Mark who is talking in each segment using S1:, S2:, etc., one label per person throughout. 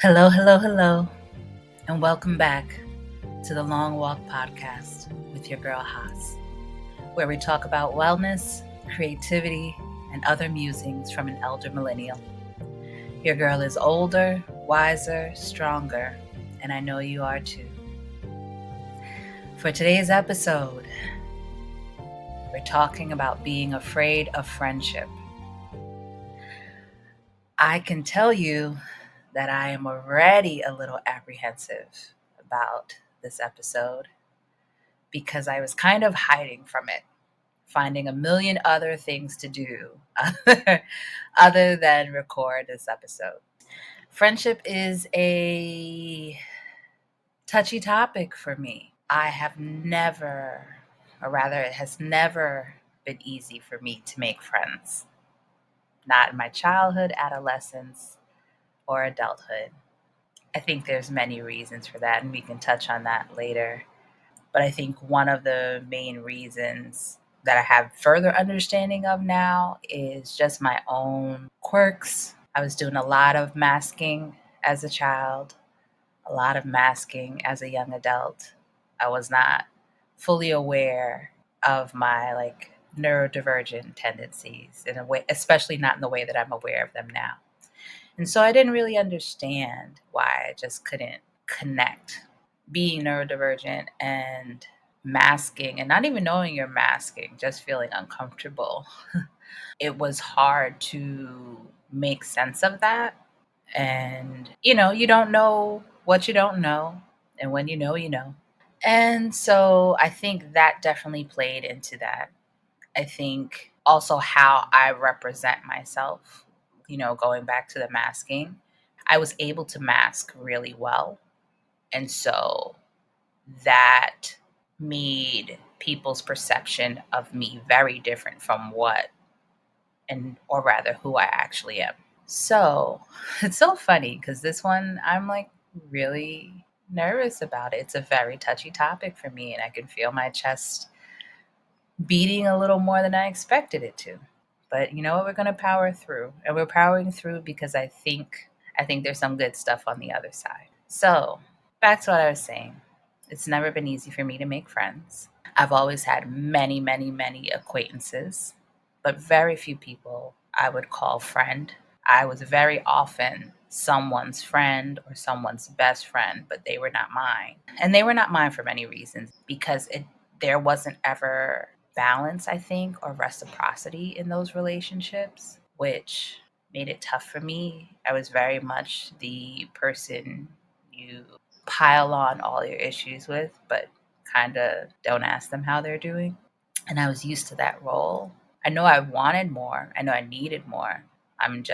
S1: Hello, hello, hello, and welcome back to the Long Walk Podcast with your girl Haas, where we talk about wellness, creativity, and other musings from an elder millennial. Your girl is older, wiser, stronger, and I know you are too. For today's episode, we're talking about being afraid of friendship. I can tell you that I am already a little apprehensive about this episode because I was kind of hiding from it, finding a million other things to do other than record this episode. Friendship is a touchy topic for me. I have never, or rather, it has never been easy for me to make friends. Not in my childhood, adolescence, or adulthood. I think there's many reasons for that, and we can touch on that later. But I think one of the main reasons that I have further understanding of now is just my own quirks. I was doing a lot of masking as a child, a lot of masking as a young adult. I was not fully aware of my neurodivergent tendencies in a way, especially not in the way that I'm aware of them now. And so I didn't really understand why I just couldn't connect being neurodivergent and masking and not even knowing you're masking, just feeling uncomfortable. It was hard to make sense of that. And, you don't know what you don't know. And when you know, you know. And so I think that definitely played into that. I think also how I represent myself, going back to the masking, I was able to mask really well. And so that made people's perception of me very different from or rather who I actually am. So it's so funny because this one I'm like really nervous about it. It's a very touchy topic for me, and I can feel my chest beating a little more than I expected it to. But you know what? We're going to power through, and we're powering through because I think there's some good stuff on the other side. So back to what I was saying. It's never been easy for me to make friends. I've always had many, many, many acquaintances, but very few people I would call friend. I was very often someone's friend or someone's best friend, but they were not mine. And they were not mine for many reasons because there wasn't ever balance, I think, or reciprocity in those relationships, which made it tough for me. I was very much the person you pile on all your issues with, but kind of don't ask them how they're doing. And I was used to that role. I know I wanted more. I know I needed more. I'm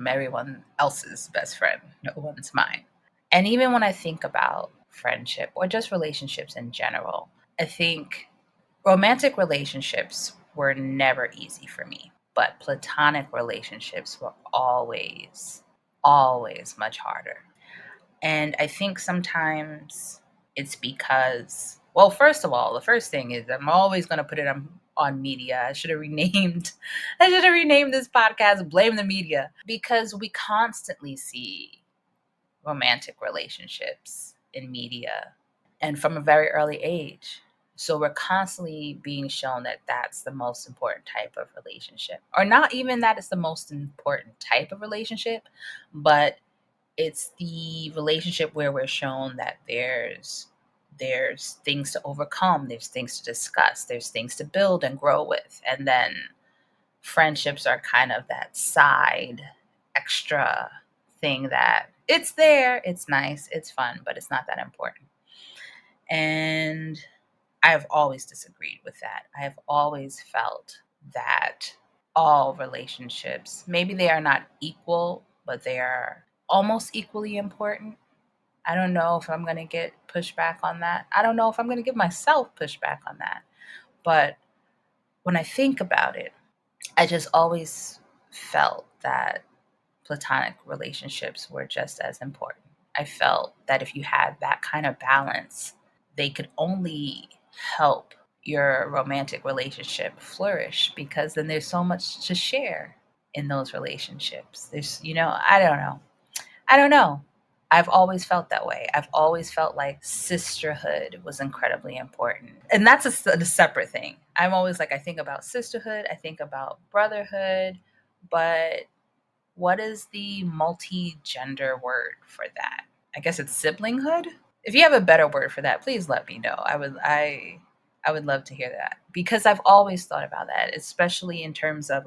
S1: everyone else's best friend. No one's mine. And even when I think about friendship or just relationships in general, I think romantic relationships were never easy for me, but platonic relationships were always, always much harder. And I think sometimes it's because, well, first of all, the first thing is I'm always going to put it on media. I should have renamed this podcast Blame the Media, because we constantly see romantic relationships in media and from a very early age. So we're constantly being shown that that's the most important type of relationship. Or not even that it's the most important type of relationship, but it's the relationship where we're shown that there's things to overcome, there's things to discuss, there's things to build and grow with. And then friendships are kind of that side extra thing that it's there, it's nice, it's fun, but it's not that important. And I have always disagreed with that. I have always felt that all relationships, maybe they are not equal, but they are almost equally important. I don't know if I'm going to get pushback on that. I don't know if I'm going to give myself pushback on that. But when I think about it, I just always felt that platonic relationships were just as important. I felt that if you had that kind of balance, they could only help your romantic relationship flourish, because then there's so much to share in those relationships. I don't know. I don't know. I've always felt that way. I've always felt like sisterhood was incredibly important. And that's a separate thing. I'm always like, I think about sisterhood, I think about brotherhood, but what is the multi gender word for that? I guess it's siblinghood. If you have a better word for that, please let me know. I would love to hear that because I've always thought about that, especially in terms of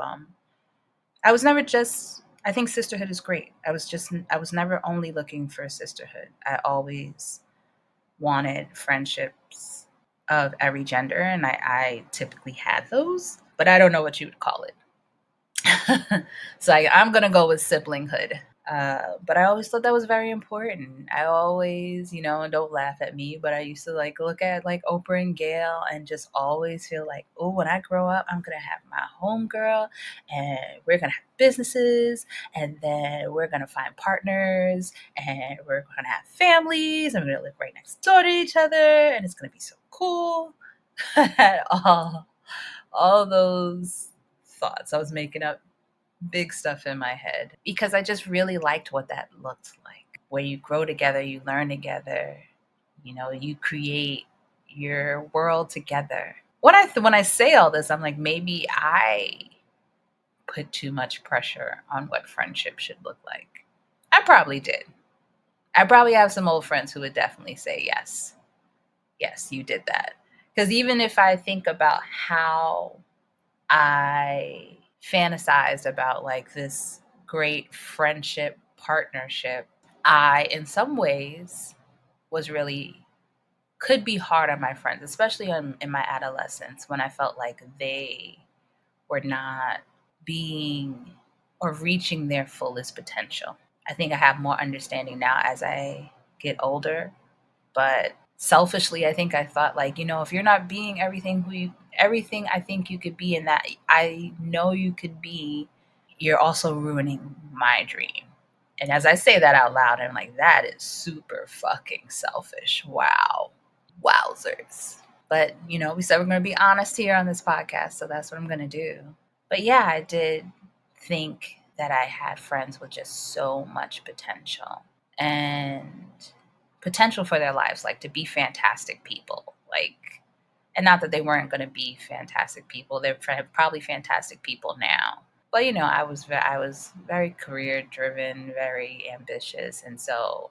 S1: I was never just I think sisterhood is great. I was never only looking for sisterhood. I always wanted friendships of every gender and I typically had those, but I don't know what you would call it. So I'm gonna go with siblinghood. But I always thought that was very important. I always, and don't laugh at me, but I used to like look at like Oprah and Gail and just always feel like, oh, when I grow up, I'm gonna have my home girl and we're gonna have businesses and then we're gonna find partners and we're gonna have families and we're gonna live right next door to each other and it's gonna be so cool. all those thoughts. I was making up big stuff in my head because I just really liked what that looked like. Where you grow together, you learn together, you create your world together. When I say all this, I'm like maybe I put too much pressure on what friendship should look like. I probably did. I probably have some old friends who would definitely say yes. Yes, you did that. Because even if I think about how I fantasized about like this great friendship partnership, I, in some ways, was really could be hard on my friends, especially in my adolescence when I felt like they were not being or reaching their fullest potential. I think I have more understanding now as I get older, but selfishly I think I thought like, if you're not being everything I think you could be and that I know you could be, you're also ruining my dream. And as I say that out loud, I'm like, that is super fucking selfish. Wow. Wowzers. But, we said we're going to be honest here on this podcast, so that's what I'm going to do. But yeah, I did think that I had friends with just so much potential and potential for their lives, like to be fantastic people. Like, and not that they weren't going to be fantastic people, they're probably fantastic people now. But I was very career driven, very ambitious, and so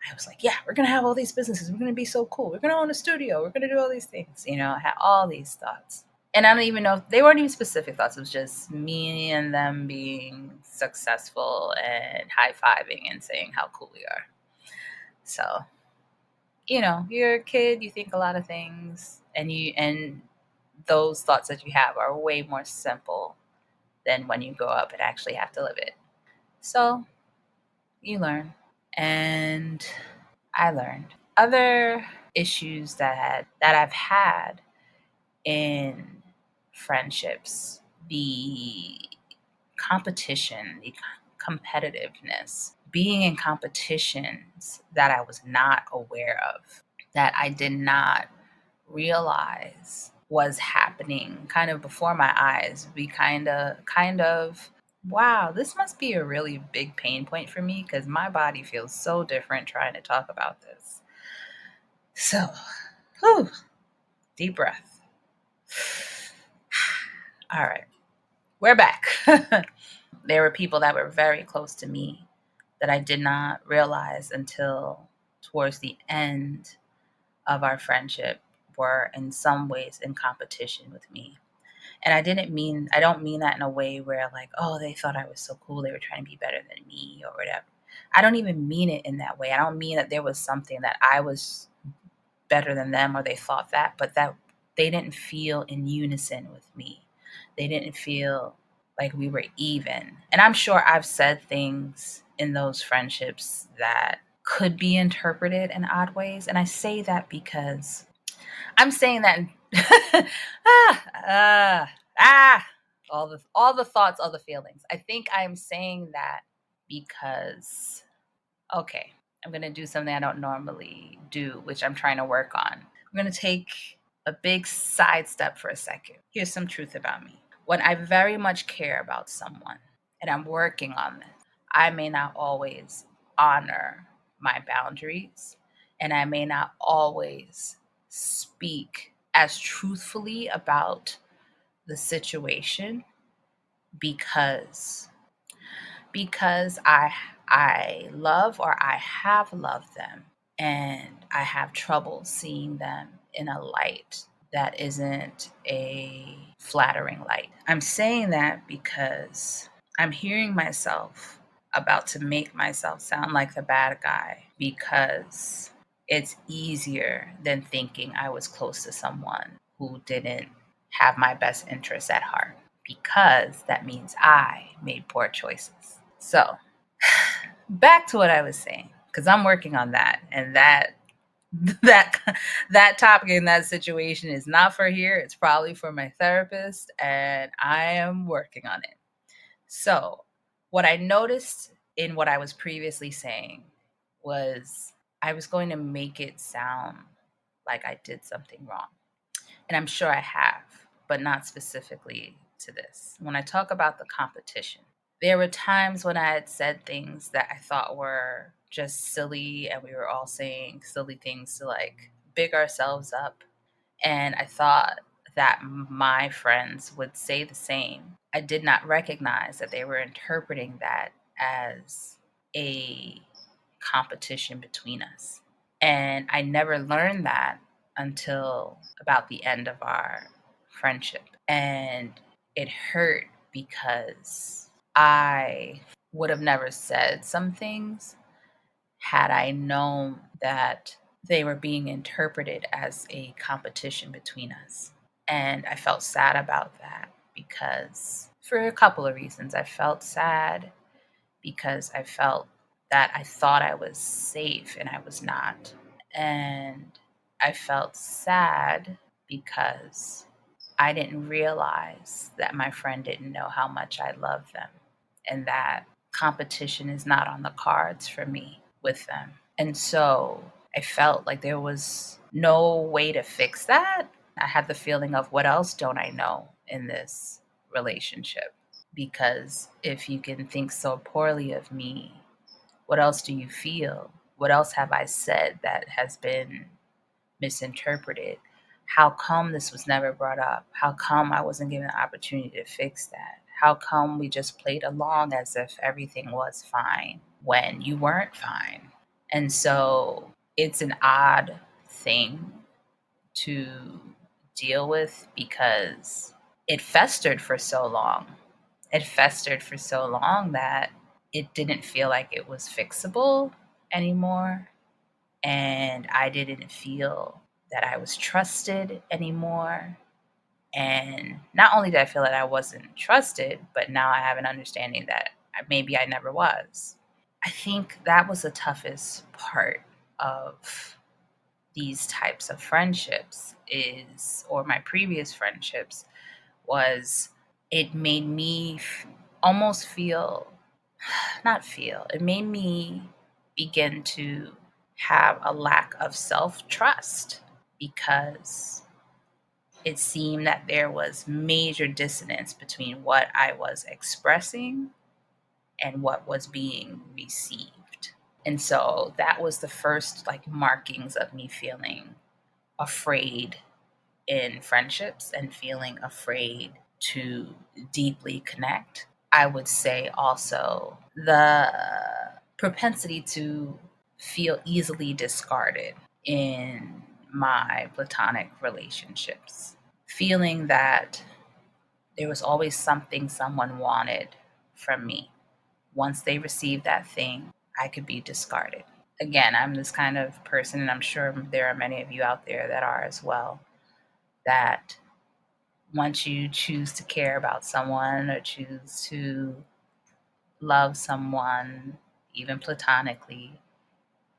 S1: I was like, yeah, we're gonna have all these businesses. We're gonna be so cool. We're gonna own a studio. We're gonna do all these things. I had all these thoughts, and I don't even know if they weren't even specific thoughts. It was just me and them being successful and high fiving and saying how cool we are. So, you're a kid. You think a lot of things, and those thoughts that you have are way more simple than when you grow up and actually have to live it. So you learn. And I learned. Other issues that I've had in friendships, the competition, the competitiveness, being in competitions that I was not aware of, that I did not realize was happening kind of before my eyes. We kind of wow, this must be a really big pain point for me because my body feels so different trying to talk about this. So, whew, deep breath. All right, we're back. There were people that were very close to me that I did not realize until towards the end of our friendship were in some ways in competition with me. And I don't mean that in a way where like, oh, they thought I was so cool, they were trying to be better than me or whatever. I don't even mean it in that way. I don't mean that there was something that I was better than them or they thought that, but that they didn't feel in unison with me. They didn't feel like we were even. And I'm sure I've said things in those friendships that could be interpreted in odd ways. And I say that because I'm saying that ah, ah, ah, all the thoughts, all the feelings. I think I'm saying that because okay, I'm going to do something I don't normally do, which I'm trying to work on. I'm going to take a big sidestep for a second. Here's some truth about me. When I very much care about someone and I'm working on this, I may not always honor my boundaries, and I may not always speak as truthfully about the situation because I love or I have loved them, and I have trouble seeing them in a light that isn't a flattering light. I'm saying that because I'm hearing myself about to make myself sound like the bad guy because it's easier than thinking I was close to someone who didn't have my best interests at heart, because that means I made poor choices. So, back to what I was saying, because I'm working on that, and that that topic in that situation is not for here. It's probably for my therapist, and I am working on it. So, what I noticed in what I was previously saying was I was going to make it sound like I did something wrong. And I'm sure I have, but not specifically to this. When I talk about the competition, there were times when I had said things that I thought were just silly, and we were all saying silly things to like big ourselves up. And I thought that my friends would say the same. I did not recognize that they were interpreting that as a competition between us. And I never learned that until about the end of our friendship. And it hurt because I would have never said some things had I known that they were being interpreted as a competition between us. And I felt sad about that because, for a couple of reasons, I felt sad because I felt that I thought I was safe and I was not. And I felt sad because I didn't realize that my friend didn't know how much I loved them, and that competition is not on the cards for me with them. And so I felt like there was no way to fix that. I had the feeling of, what else don't I know in this relationship? Because if you can think so poorly of me, what else do you feel? What else have I said that has been misinterpreted? How come this was never brought up? How come I wasn't given an opportunity to fix that? How come we just played along as if everything was fine when you weren't fine? And so it's an odd thing to deal with because it festered for so long. It festered for so long that it didn't feel like it was fixable anymore. And I didn't feel that I was trusted anymore. And not only did I feel that I wasn't trusted, but now I have an understanding that maybe I never was. I think that was the toughest part of these types of friendships or my previous friendships, was it made me almost feel, not feel, it made me begin to have a lack of self trust because it seemed that there was major dissonance between what I was expressing and what was being received. And so that was the first like markings of me feeling afraid in friendships and feeling afraid to deeply connect. I would say also the propensity to feel easily discarded in my platonic relationships, feeling that there was always something someone wanted from me. Once they received that thing, I could be discarded. Again, I'm this kind of person, and I'm sure there are many of you out there that are as well, that once you choose to care about someone or choose to love someone, even platonically,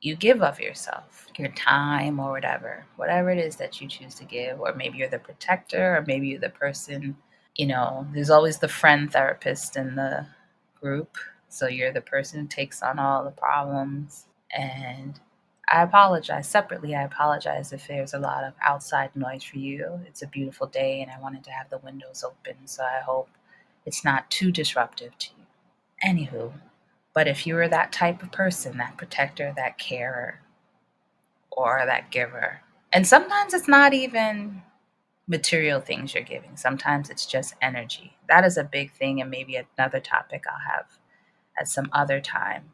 S1: you give of yourself, your time or whatever it is that you choose to give. Or maybe you're the protector, or maybe you're the person, there's always the friend therapist in the group. So you're the person who takes on all the problems. And I apologize separately. I apologize if there's a lot of outside noise for you. It's a beautiful day and I wanted to have the windows open. So I hope it's not too disruptive to you. Anywho, But if you were that type of person, that protector, that carer, or that giver, and sometimes it's not even material things you're giving, sometimes it's just energy. That is a big thing, and maybe another topic I'll have at some other time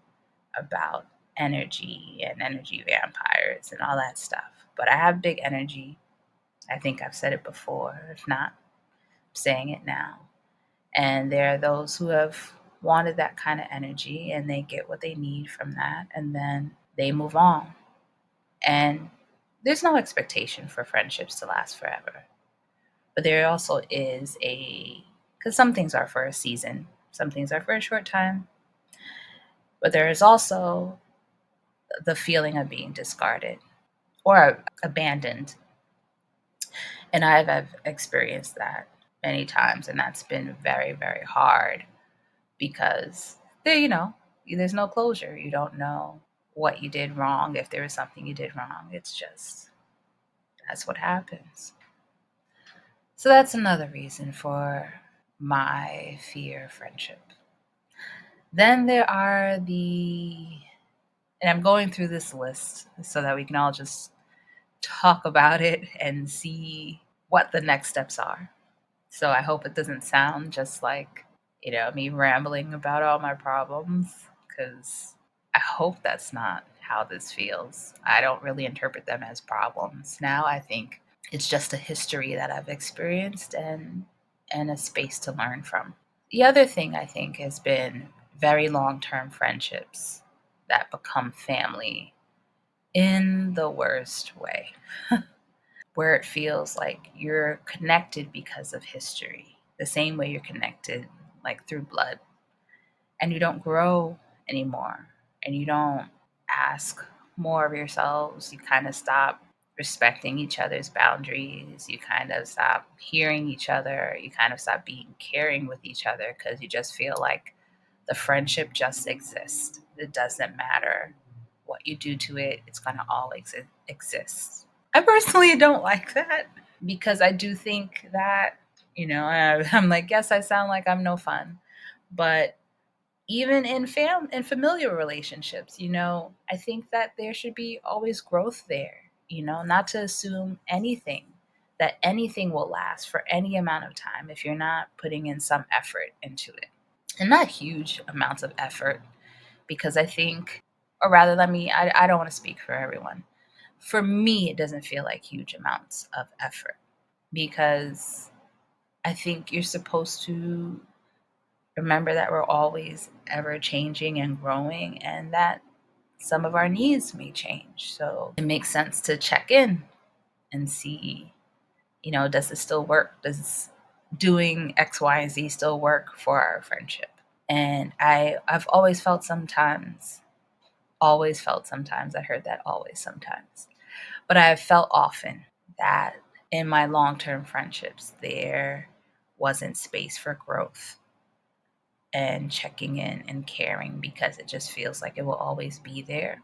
S1: about energy and energy vampires and all that stuff. But I have big energy. I think I've said it before. If not, I'm saying it now. And there are those who have wanted that kind of energy and they get what they need from that and then they move on. And there's no expectation for friendships to last forever. But there also is because some things are for a season, some things are for a short time. But there is also the feeling of being discarded or abandoned. And I've experienced that many times, and that's been very, very hard because there's no closure. You don't know what you did wrong, if there was something you did wrong. It's just that's what happens. So that's another reason for my fear of friendship. Then there are and I'm going through this list so that we can all just talk about it and see what the next steps are. So I hope it doesn't sound just like, me rambling about all my problems, because I hope that's not how this feels. I don't really interpret them as problems. Now I think it's just a history that I've experienced and a space to learn from. The other thing I think has been very long-term friendships that become family in the worst way, where it feels like you're connected because of history, the same way you're connected like through blood, and you don't grow anymore, and you don't ask more of yourselves. You kind of stop respecting each other's boundaries. You kind of stop hearing each other. You kind of stop being caring with each other because you just feel like the friendship just exists. It doesn't matter what you do to it, it's going to always exist. I personally don't like that because I do think that, I'm like, yes, I sound like I'm no fun, but even in familiar relationships, I think that there should be always growth there, not to assume that anything will last for any amount of time if you're not putting in some effort into it. And not huge amounts of effort, because I think, or rather, I don't want to speak for everyone. For me, it doesn't feel like huge amounts of effort because I think you're supposed to remember that we're always ever changing and growing, and that some of our needs may change. So it makes sense to check in and see, does this still work? Does doing X, Y, and Z still work for our friendship? And I've always felt sometimes, I heard that always sometimes, but I have felt often that in my long-term friendships, there wasn't space for growth and checking in and caring because it just feels like it will always be there.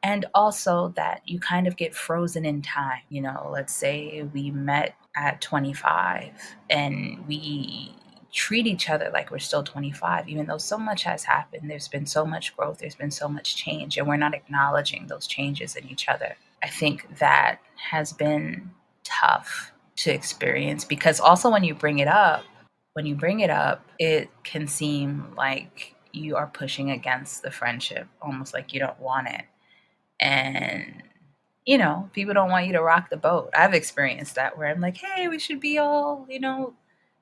S1: And also that you kind of get frozen in time. Let's say we met at 25 and we treat each other like we're still 25, even though so much has happened. There's been so much growth, there's been so much change, and we're not acknowledging those changes in each other. I think that has been tough to experience because also when you bring it up, it can seem like you are pushing against the friendship, almost like you don't want it. And, people don't want you to rock the boat. I've experienced that where I'm like, hey, we should be all,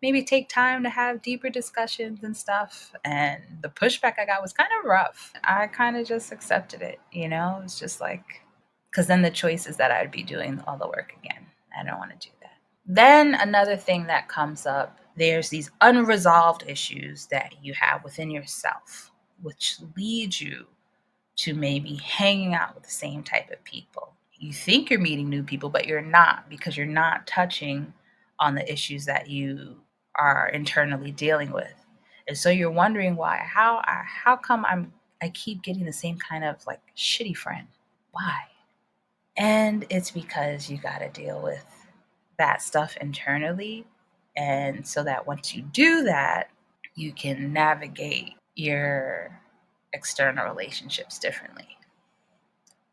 S1: maybe take time to have deeper discussions and stuff. And the pushback I got was kind of rough. I kind of just accepted it, It's just like, because then the choice is that I'd be doing all the work again. I don't want to do that. Then another thing that comes up, there's these unresolved issues that you have within yourself, which lead you to maybe hanging out with the same type of people. You think you're meeting new people, but you're not, because you're not touching on the issues that you are internally dealing with. And so you're wondering why, how come I keep getting the same kind of like shitty friend? Why? And it's because you got to deal with that stuff internally. And so that once you do that, you can navigate your external relationships differently.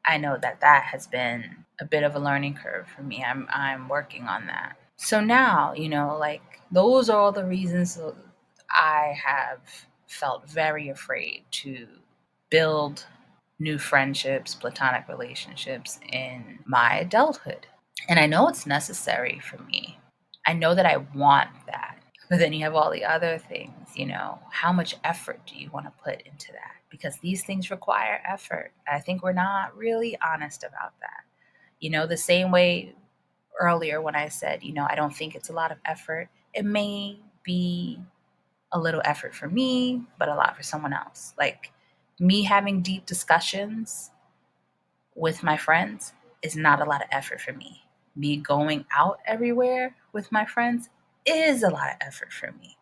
S1: I know that that has been a bit of a learning curve for me. I'm working on that. So now, like those are all the reasons I have felt very afraid to build new friendships, platonic relationships in my adulthood. And I know it's necessary for me. I know that I want that. But then you have all the other things, how much effort do you want to put into that? Because these things require effort. I think we're not really honest about that. The same way earlier when I said, I don't think it's a lot of effort, it may be a little effort for me, but a lot for someone else. Like me having deep discussions with my friends is not a lot of effort for me. Me going out everywhere with my friends is a lot of effort for me.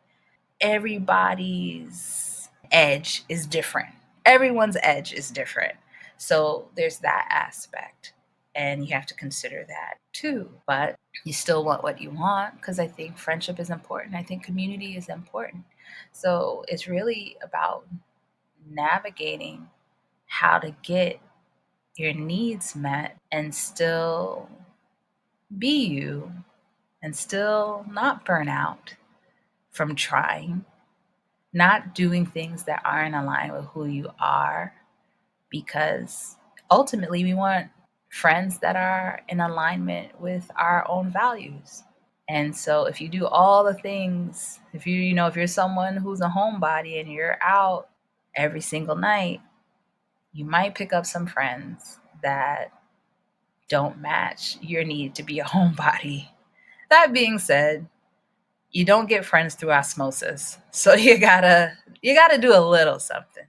S1: Everybody's edge is different. Everyone's edge is different. So there's that aspect. And you have to consider that too. But you still want what you want because I think friendship is important. I think community is important. So it's really about navigating how to get your needs met and still be you and still not burn out from trying, not doing things that aren't aligned with who you are, because ultimately we want friends that are in alignment with our own values. And so if you do all the things, if you're someone who's a homebody and you're out every single night, you might pick up some friends that don't match your need to be a homebody. That being said, you don't get friends through osmosis. So you gotta do a little something.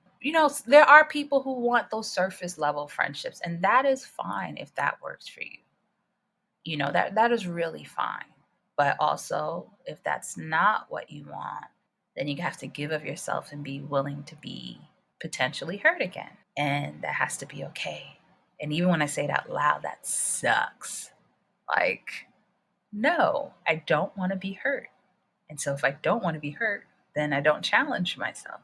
S1: There are people who want those surface level friendships, and that is fine if that works for you. That is really fine. But also, if that's not what you want, then you have to give of yourself and be willing to be potentially hurt again. And that has to be okay. And even when I say it out loud, that sucks. Like, no, I don't want to be hurt. And so if I don't want to be hurt, then I don't challenge myself.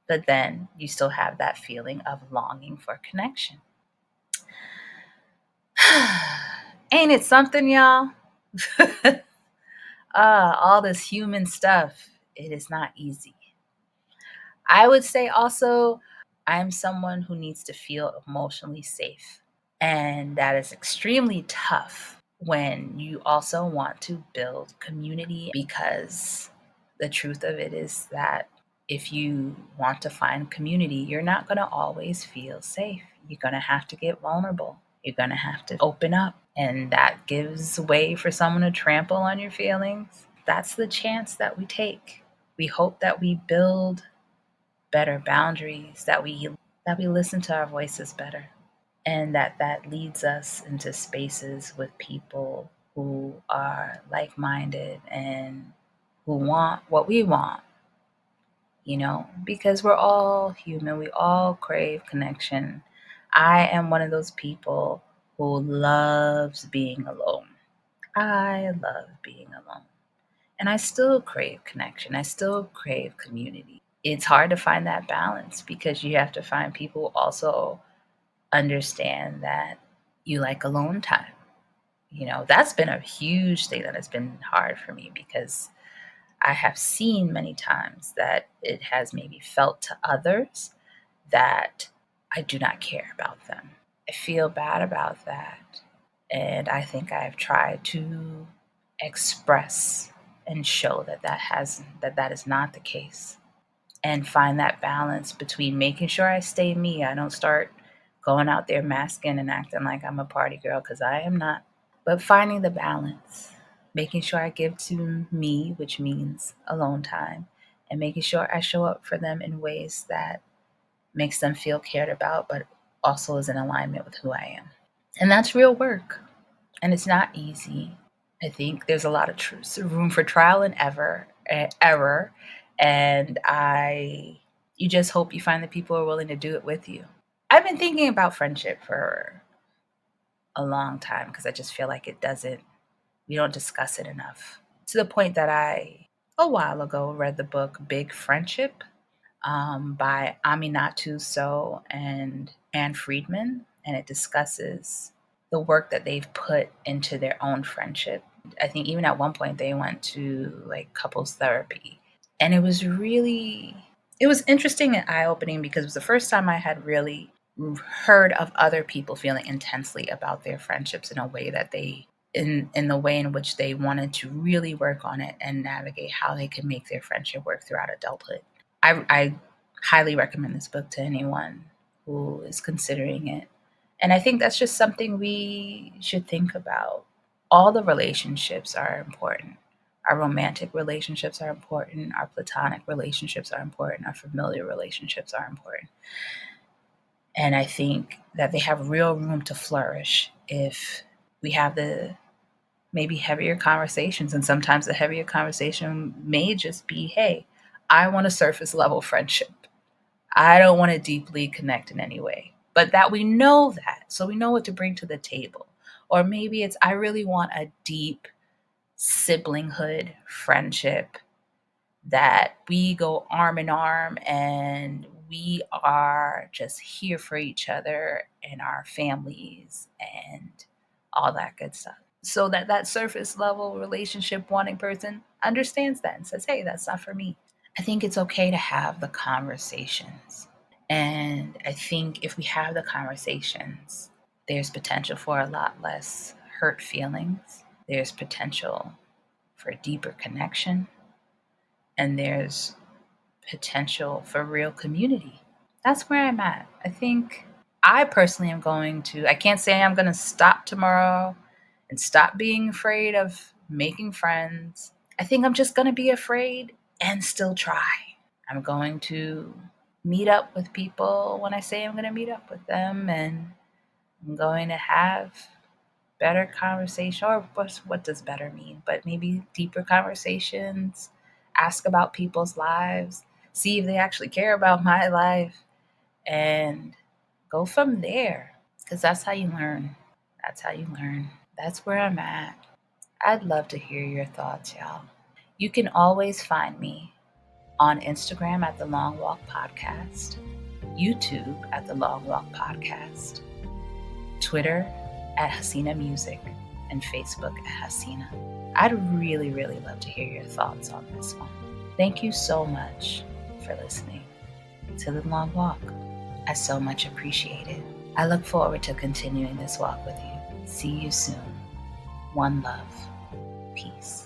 S1: But then you still have that feeling of longing for connection. Ain't it something, y'all? All this human stuff, it is not easy. I would say also, I'm someone who needs to feel emotionally safe. And that is extremely tough when you also want to build community, because the truth of it is that if you want to find community, you're not going to always feel safe. You're going to have to get vulnerable. You're going to have to open up. And that gives way for someone to trample on your feelings. That's the chance that we take. We hope that we build better boundaries, that we listen to our voices better, and that leads us into spaces with people who are like-minded and who want what we want, because we're all human. We all crave connection. I am one of those people who loves being alone. I love being alone. And I still crave connection. I still crave community. It's hard to find that balance because you have to find people who also understand that you like alone time. That's been a huge thing that has been hard for me, because I have seen many times that it has maybe felt to others that I do not care about them. I feel bad about that. And I think I've tried to express and show that is not the case, and find that balance between making sure I stay me. I don't start going out there masking and acting like I'm a party girl, because I am not. But finding the balance, making sure I give to me, which means alone time, and making sure I show up for them in ways that makes them feel cared about, but also is in alignment with who I am. And that's real work. And it's not easy. I think there's a lot of room for trial and error. And you just hope you find the people who are willing to do it with you. I've been thinking about friendship for a long time, because I just feel like we don't discuss it enough. To the point that a while ago, read the book Big Friendship. by Aminatou and Friedman, and it discusses the work that they've put into their own friendship. I think even at one point they went to like couples therapy, and it was interesting and eye-opening because it was the first time I had really heard of other people feeling intensely about their friendships in a way that they in the way in which they wanted to really work on it and navigate how they could make their friendship work throughout adulthood. I highly recommend this book to anyone who is considering it. And I think that's just something we should think about. All the relationships are important. Our romantic relationships are important. Our platonic relationships are important. Our familiar relationships are important. And I think that they have real room to flourish if we have the maybe heavier conversations. And sometimes the heavier conversation may just be, hey, I want a surface level friendship. I don't want to deeply connect in any way. But that we know that, so we know what to bring to the table. Or maybe it's, I really want a deep siblinghood friendship that we go arm in arm and we are just here for each other and our families and all that good stuff. So that that surface level relationship wanting person understands that and says, hey, that's not for me. I think it's okay to have the conversations. And I think if we have the conversations, there's potential for a lot less hurt feelings. There's potential for deeper connection. And there's potential for real community. That's where I'm at. I think I personally am I can't say I'm going to stop tomorrow and stop being afraid of making friends. I think I'm just going to be afraid and still try. I'm going to meet up with people when I say I'm going to meet up with them, and I'm going to have better conversation, or what does better mean, but maybe deeper conversations, ask about people's lives, see if they actually care about my life, and go from there, because that's how you learn. That's how you learn. That's where I'm at. I'd love to hear your thoughts, y'all. You can always find me on Instagram at The Long Walk Podcast, YouTube at The Long Walk Podcast, Twitter at Hasina Music, and Facebook at Hasina. I'd really, really love to hear your thoughts on this one. Thank you so much for listening to The Long Walk. I so much appreciate it. I look forward to continuing this walk with you. See you soon. One love. Peace.